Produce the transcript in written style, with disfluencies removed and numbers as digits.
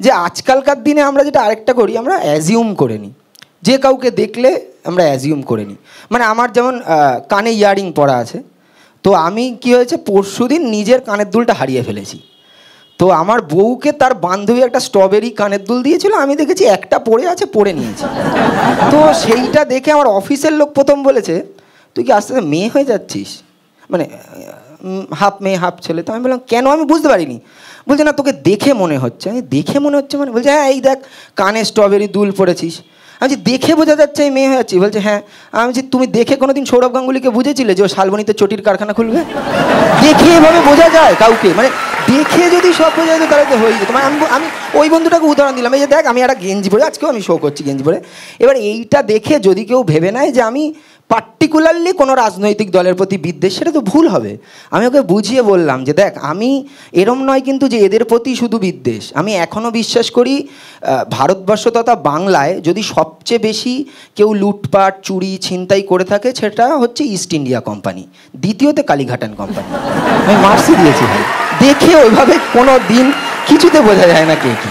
যে আজকালকার দিনে আমরা যেটা আরেকটা করি, আমরা অ্যাজিউম করে নিই, যে কাউকে দেখলে আমরা অ্যাজিউম করে নিই। মানে আমার যেমন কানে ইয়ারিং পরা আছে, তো আমি কি হয়েছে পরশুদিন নিজের কানের দুলটা হারিয়ে ফেলেছি। তো আমার বউকে তার বান্ধবী একটা স্ট্রবেরি কানের দুল দিয়েছিল, আমি দেখেছি একটা পড়ে আছে, পড়ে নিয়েছি। তো সেইটা দেখে আমার অফিসের লোক প্রথম বলেছে, তুই কি আস্তে আস্তে মেয়ে হয়ে যাচ্ছিস, মানে হাফ মেয়ে হাফ ছেলে। তো আমি বললাম কেন, আমি বুঝতে পারিনি। বলছে না তোকে দেখে মনে হচ্ছে। আমি দেখে মনে হচ্ছে মানে? বলছে হ্যাঁ এই দেখ কানে স্ট্রবেরি দুল পড়েছিস। আমি বলছি দেখে বোঝা যাচ্ছে আমি মেয়ে হয়ে যাচ্ছি? বলছে হ্যাঁ। আমি বলছি তুমি দেখে কোনোদিন সৌরভ গাঙ্গুলিকে বুঝেছিলে যে ও শালবনীতে চটির কারখানা খুলবে? দেখে এভাবে বোঝা যায় কাউকে? মানে দেখে যদি সব বোঝা যেত তাহলে তো হয়ে যেত। মানে আমি ওই বন্ধুটাকে উদাহরণ দিলাম, এই যে দেখ আমি একটা গেঞ্জি পরে, আজকেও আমি শো করছি গেঞ্জি পরে। এবার এইটা দেখে যদি কেউ ভেবে নেয় যে আমি পার্টিকুলারলি কোনো রাজনৈতিক দলের প্রতি বিদ্বেষ, সেটা তো ভুল হবে। আমি ওকে বুঝিয়ে বললাম যে দেখ আমি এরম নয় কিন্তু যে এদের প্রতি শুধু বিদ্বেষ। আমি এখনও বিশ্বাস করি ভারতবর্ষ তথা বাংলায় যদি সবচেয়ে বেশি কেউ লুটপাট চুরি ছিনতাই করে থাকে সেটা হচ্ছে ইস্ট ইন্ডিয়া কোম্পানি, দ্বিতীয়তে কালীঘাটান কোম্পানি। আমি মার্কসই দিয়েছি ভাই। দেখে ওইভাবে কোনো দিন কিছুতে বোঝা যায় না কে কি।